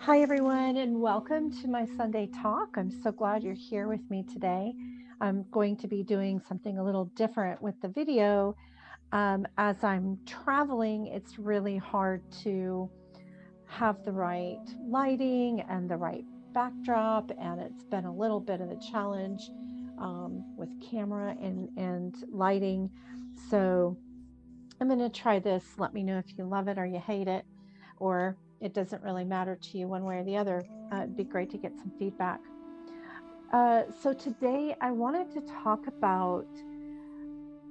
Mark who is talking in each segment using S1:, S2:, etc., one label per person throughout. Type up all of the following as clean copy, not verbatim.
S1: Hi, everyone, and welcome to my Sunday talk. I'm so glad you're here with me today. I'm going to be doing something a little different with the video. As I'm traveling, it's really hard to have the right lighting and the right backdrop, and it's been a little bit of a challenge with camera and lighting. So I'm going to try this. Let me know if you love it or you hate it, or it doesn't really matter to you one way or the other. It'd be great to get some feedback. So today I wanted to talk about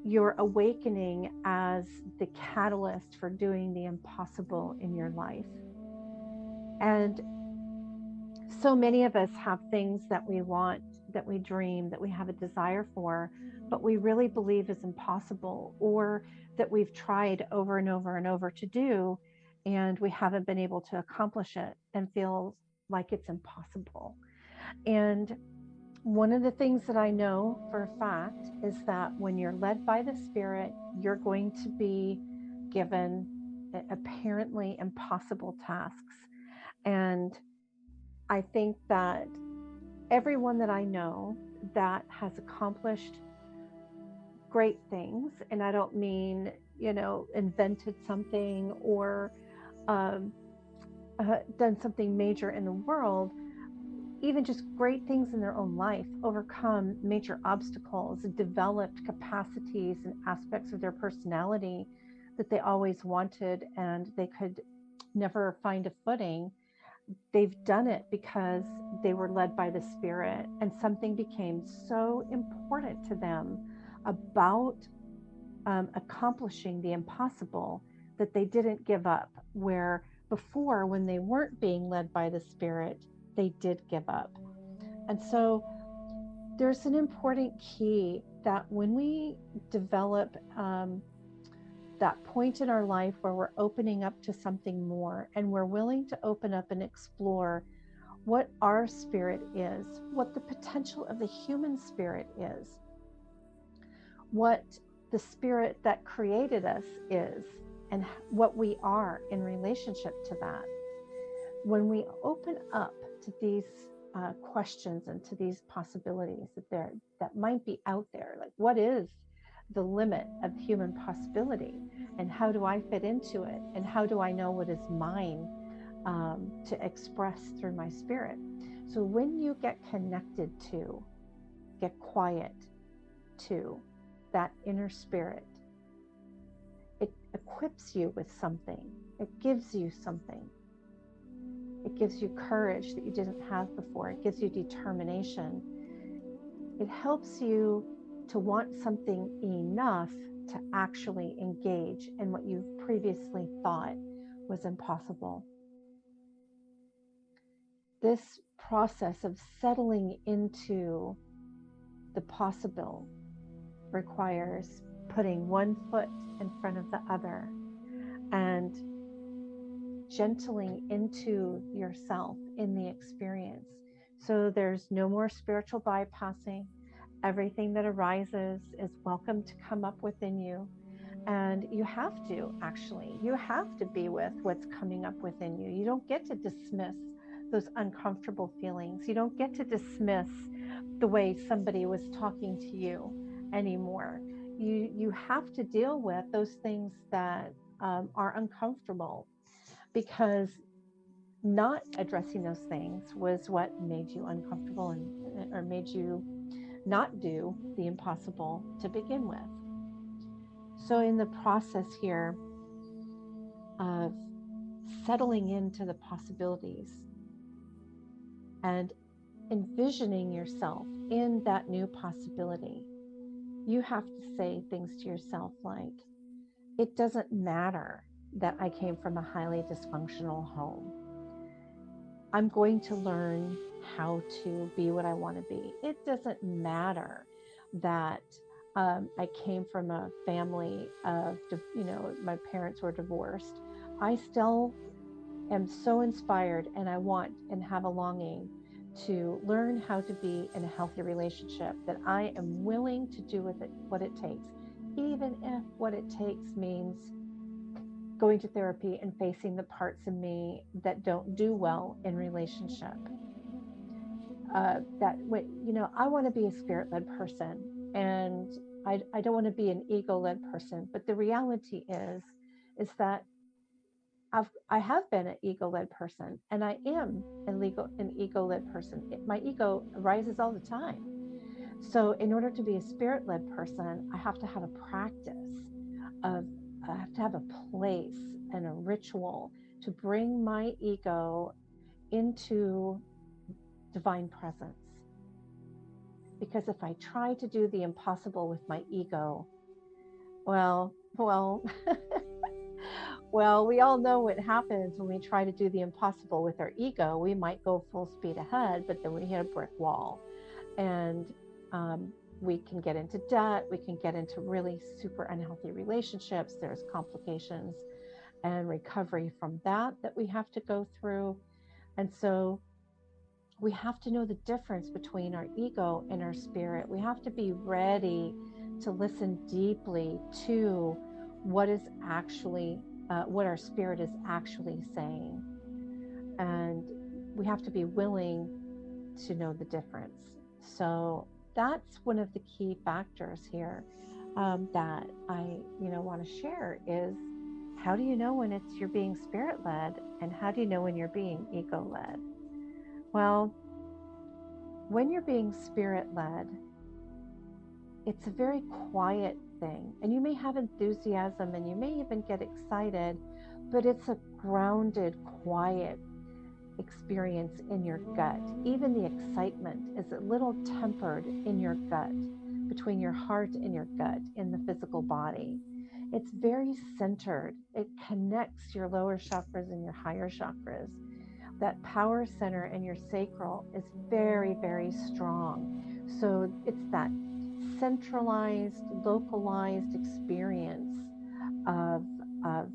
S1: your awakening as the catalyst for doing the impossible in your life. And so many of us have things that we want, that we dream, that we have a desire for, but we really believe is impossible, or that we've tried over and over and over to do, and we haven't been able to accomplish it and feel like it's impossible. And one of the things that I know for a fact is that when you're led by the Spirit, you're going to be given apparently impossible tasks. And I think that everyone that I know that has accomplished great things, and I don't mean, invented something or um, done something major in the world, even just great things in their own life, overcome major obstacles, developed capacities and aspects of their personality that they always wanted and they could never find a footing. They've done it because they were led by the Spirit, and something became so important to them about accomplishing the impossible that they didn't give up. Where before, when they weren't being led by the Spirit, they did give up. And so there's an important key that when we develop that point in our life where we're opening up to something more and we're willing to open up and explore what our spirit is, what the potential of the human spirit is, what the spirit that created us is, and what we are in relationship to that. When we open up to these questions and to these possibilities that might be out there, like what is the limit of human possibility, and how do I fit into it, and how do I know what is mine to express through my spirit? So when you get connected to, get quiet to that inner spirit, it equips you with something. It gives you something. It gives you courage that you didn't have before. It gives you determination. It helps you to want something enough to actually engage in what you previously thought was impossible. This process of settling into the possible requires putting one foot in front of the other and gentling into yourself in the experience. So there's no more spiritual bypassing. Everything that arises is welcome to come up within you. And you have to, actually, you have to be with what's coming up within you. You don't get to dismiss those uncomfortable feelings. You don't get to dismiss the way somebody was talking to you anymore. You have to deal with those things that are uncomfortable, because not addressing those things was what made you uncomfortable and or made you not do the impossible to begin with. So in the process here of settling into the possibilities and envisioning yourself in that new possibility, you have to say things to yourself like, it doesn't matter that I came from a highly dysfunctional home. I'm going to learn how to be what I want to be. It doesn't matter that I came from a family of, my parents were divorced. I still am so inspired, and I want and have a longing to learn how to be in a healthy relationship, that I am willing to do with it what it takes, even if what it takes means going to therapy and facing the parts of me that don't do well in relationship. That what I want to be a spirit-led person, and I don't want to be an ego-led person. But the reality is that I have been an ego-led person, and I am an ego-led person. My ego arises all the time. So in order to be a spirit-led person, I have to have a practice of I have to have a place and a ritual to bring my ego into divine presence. Because if I try to do the impossible with my ego, well, well, we all know what happens when we try to do the impossible with our ego. We might go full speed ahead, but then we hit a brick wall, and we can get into debt. We can get into really super unhealthy relationships. There's complications and recovery from that we have to go through. And so we have to know the difference between our ego and our spirit. We have to be ready to listen deeply to what is actually what our spirit is actually saying, and we have to be willing to know the difference. So that's one of the key factors here, that I want to share is, how do you know when you're being spirit led, and how do you know when you're being ego led? Well, when you're being spirit led, it's a very quiet thing, and you may have enthusiasm and you may even get excited, but it's a grounded, quiet experience in your gut. Even the excitement is a little tempered in your gut, between your heart and your gut in the physical body. It's very centered. It connects your lower chakras and your higher chakras. That power center in your sacral is very, very strong. So it's that centralized, localized experience of, of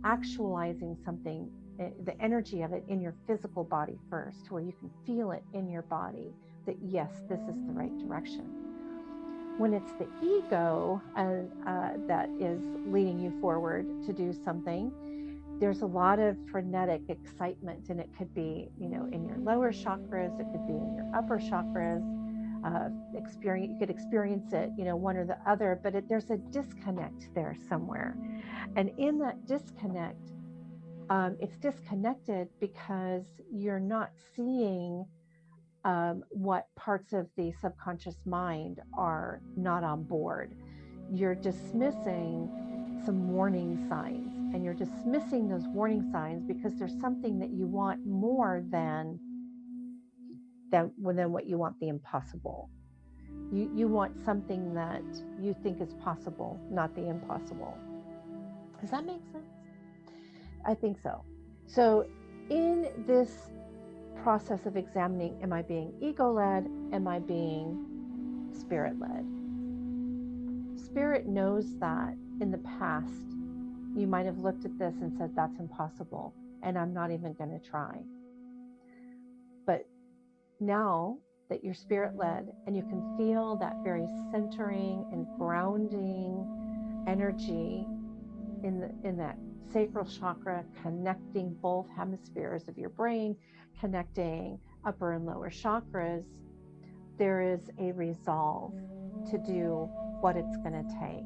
S1: actualizing something, the energy of it in your physical body first, where you can feel it in your body that, yes, this is the right direction. When it's the ego that is leading you forward to do something, there's a lot of frenetic excitement, and it could be, in your lower chakras, it could be in your upper chakras. You could experience it, one or the other, but there's a disconnect there somewhere. And in that disconnect, it's disconnected because you're not seeing what parts of the subconscious mind are not on board. You're dismissing some warning signs, and you're dismissing those warning signs because there's something that you want more than what you want, the impossible. You want something that you think is possible, not the impossible. Does that make sense? I think so. So in this process of examining, am I being ego-led? Am I being spirit-led? Spirit knows that in the past, you might have looked at this and said, that's impossible, and I'm not even going to try. But now that you're spirit-led and you can feel that very centering and grounding energy in that sacral chakra, connecting both hemispheres of your brain, connecting upper and lower chakras, there is a resolve to do what it's going to take.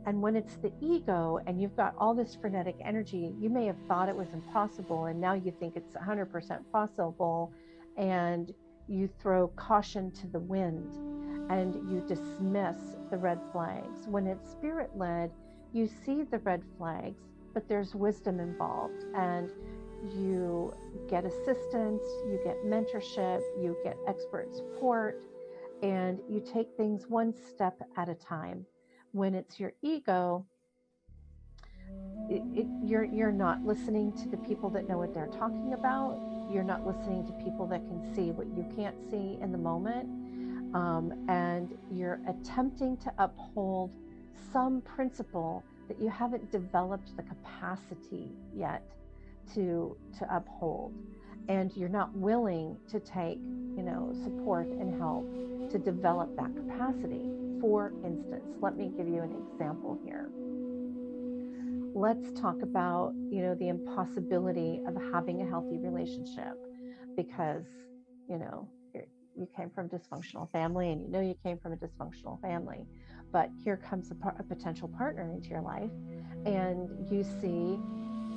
S1: And when it's the ego and you've got all this frenetic energy, you may have thought it was impossible, and now you think it's 100% possible, and you throw caution to the wind and you dismiss the red flags. When it's spirit-led, you see the red flags, but there's wisdom involved, and you get assistance, you get mentorship, you get expert support, and you take things one step at a time. When it's your ego, you're not listening to the people that know what they're talking about. You're not listening to people that can see what you can't see in the moment. And you're attempting to uphold some principle that you haven't developed the capacity yet to uphold. And you're not willing to take, support and help to develop that capacity. For instance, let me give you an example here. let's talk about, the impossibility of having a healthy relationship because, you know, you came from a dysfunctional family and you came from a dysfunctional family. But here comes a potential partner into your life, and you see,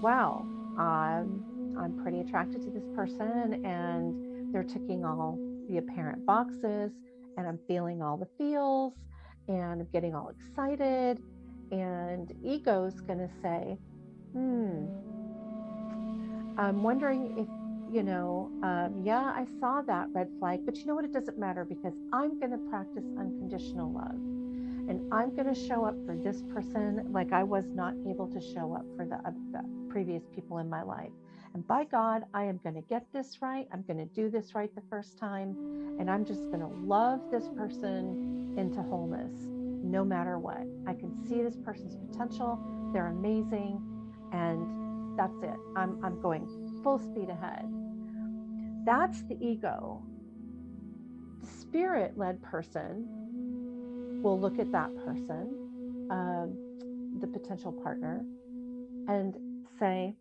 S1: wow, I'm pretty attracted to this person, and they're ticking all the apparent boxes, and I'm feeling all the feels, and I'm getting all excited. And ego's going to say, I'm wondering if, yeah, I saw that red flag, but you know what? It doesn't matter because I'm going to practice unconditional love. And I'm going to show up for this person like I was not able to show up for the previous people in my life. And by God, I am going to get this right. I'm going to do this right the first time. And I'm just going to love this person into wholeness, no matter what. I can see this person's potential. They're amazing. And that's it. I'm going full speed ahead. That's the ego. The spirit-led person will look at that person, the potential partner, and say,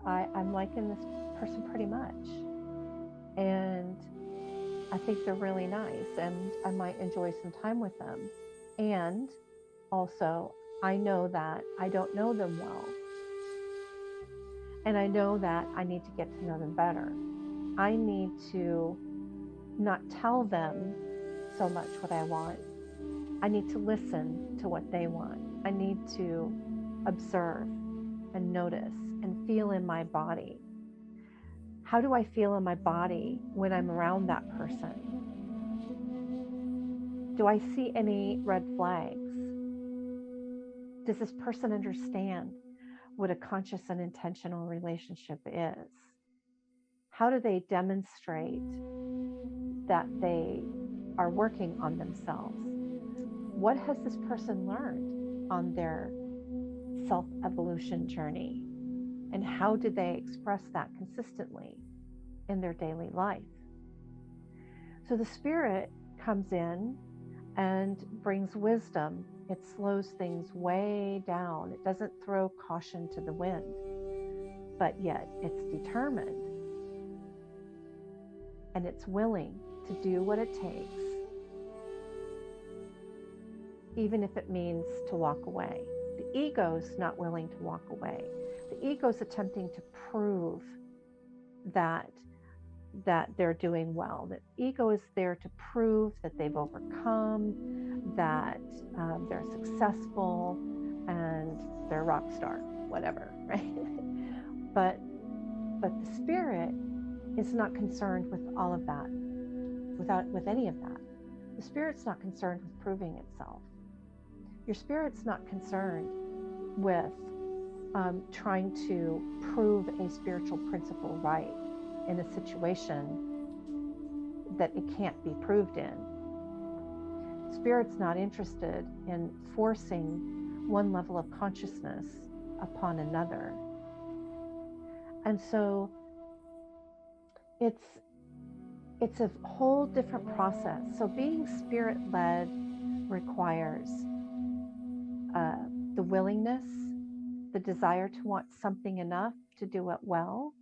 S1: I'm liking this person pretty much. And I think they're really nice and I might enjoy some time with them. And also, I know that I don't know them well. And I know that I need to get to know them better. I need to not tell them so much what I want. I need to listen to what they want. I need to observe and notice and feel in my body. How do I feel in my body when I'm around that person? Do I see any red flags? Does this person understand what a conscious and intentional relationship is? How do they demonstrate that they are working on themselves? What has this person learned on their self-evolution journey? And how do they express that consistently in their daily life? So the spirit comes in and brings wisdom. It slows things way down. It doesn't throw caution to the wind, but yet it's determined and it's willing to do what it takes, even if it means to walk away. The ego's not willing to walk away. The ego's attempting to prove that they're doing well. The ego is there to prove that they've overcome, that they're successful, and they're a rock star, whatever, right? but the spirit is not concerned with all of that, with any of that. The spirit's not concerned with proving itself. Your spirit's not concerned with trying to prove a spiritual principle right in a situation that it can't be proved in. Spirit's not interested in forcing one level of consciousness upon another. And so it's a whole different process. So being spirit-led requires the willingness, the desire to want something enough to do it well,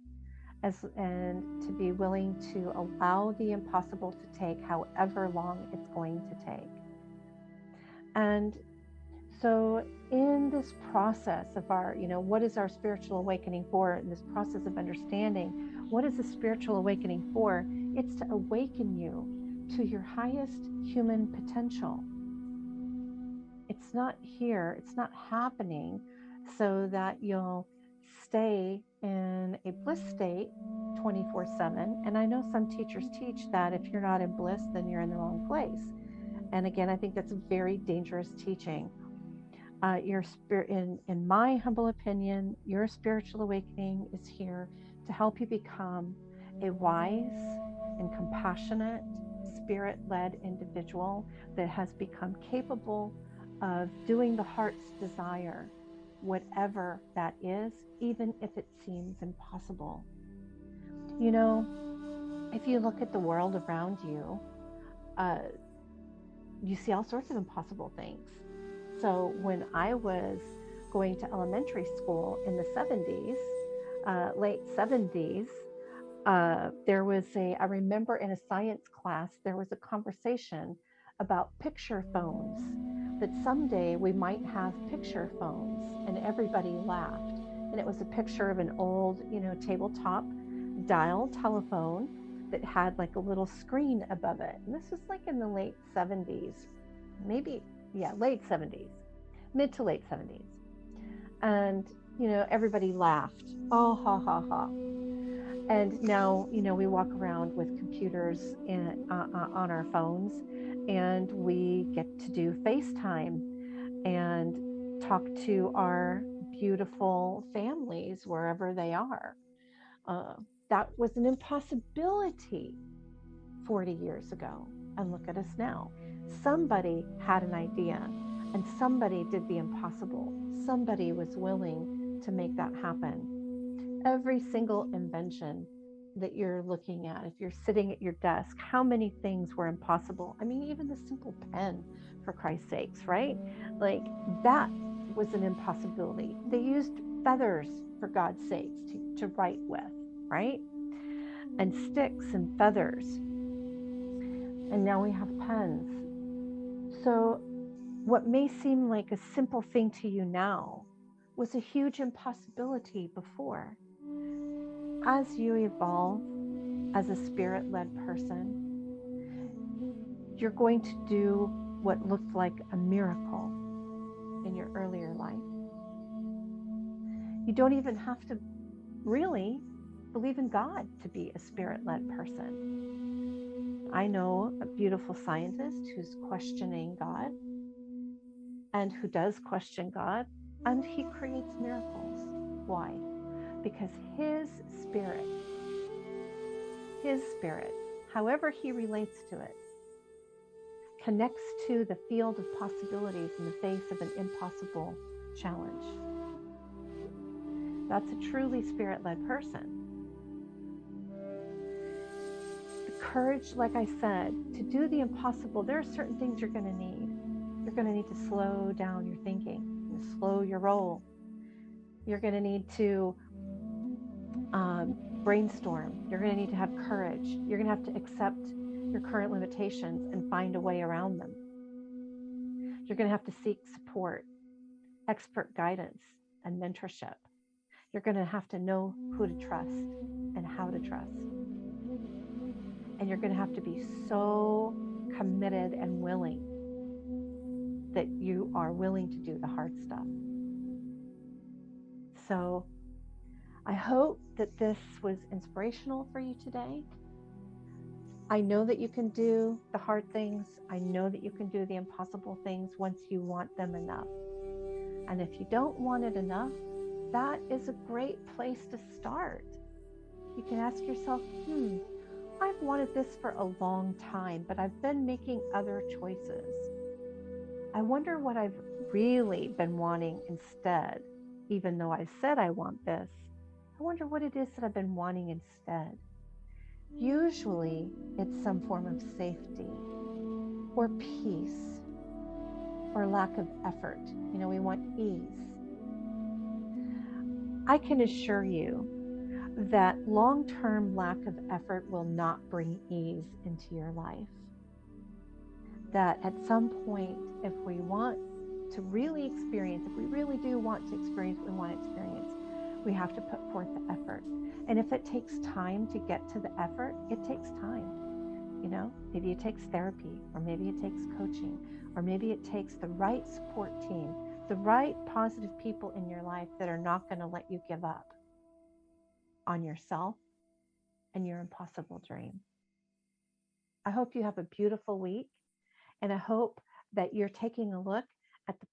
S1: and to be willing to allow the impossible to take however long it's going to take. And so in this process of our, what is our spiritual awakening for? In this process of understanding, what is the spiritual awakening for? It's to awaken you to your highest human potential. It's not here, it's not happening so that you'll stay in a bliss state 24/7. And I know some teachers teach that if you're not in bliss, then you're in the wrong place. And again, I think that's a very dangerous teaching. Your spirit, in my humble opinion, your spiritual awakening is here to help you become a wise and compassionate, spirit-led individual that has become capable of doing the heart's desire, whatever that is, even if it seems impossible. If you look at the world around you, you see all sorts of impossible things. So when I was going to elementary school in the 70s, late 70s, there was I remember in a science class, there was a conversation about picture phones, that someday we might have picture phones, and everybody laughed. And it was a picture of an old, tabletop dial telephone that had like a little screen above it. And this was like in the late 70s, maybe, yeah, late 70s, mid to late 70s. And, everybody laughed. Oh, ha, ha, ha. And now, we walk around with computers on our phones, and we get to do FaceTime and talk to our beautiful families wherever they are. Uh, that was an impossibility 40 years ago. And look at us now. Somebody had an idea, and somebody did the impossible. Somebody was willing to make that happen. Every single invention that you're looking at, if you're sitting at your desk, how many things were impossible? I mean, even the simple pen, for Christ's sakes, right? Like that was an impossibility. They used feathers, for God's sakes, to write with, right? And sticks and feathers. And now we have pens. So what may seem like a simple thing to you now was a huge impossibility before. As you evolve as a spirit-led person, you're going to do what looked like a miracle in your earlier life. You don't even have to really believe in God to be a spirit-led person. I know a beautiful scientist who's questioning God and who does question God, and he creates miracles. Why? Because his spirit, however he relates to it, connects to the field of possibilities in the face of an impossible challenge. That's a truly spirit-led person. The courage, like I said, to do the impossible. There are certain things you're going to need. You're going to need to slow down your thinking, slow your roll. You're going to need to brainstorm. You're going to need to have courage. You're going to have to accept your current limitations and find a way around them. You're going to have to seek support, expert guidance, and mentorship. You're going to have to know who to trust and how to trust. And you're going to have to be so committed and willing that you are willing to do the hard stuff. So I hope that this was inspirational for you today. I know that you can do the hard things. I know that you can do the impossible things once you want them enough. And if you don't want it enough, that is a great place to start. You can ask yourself, I've wanted this for a long time, but I've been making other choices. I wonder what I've really been wanting instead. Even though I said I want this, I wonder what it is that I've been wanting instead. Usually it's some form of safety or peace or lack of effort. We want ease. I can assure you that long-term lack of effort will not bring ease into your life. That at some point, if we want to really experience, if we really do want to experience what we want to experience, we have to put forth the effort. And if it takes time to get to the effort, it takes time. Maybe it takes therapy, or maybe it takes coaching, or maybe it takes the right support team, the right positive people in your life that are not going to let you give up on yourself and your impossible dream. I hope you have a beautiful week, and I hope that you're taking a look at the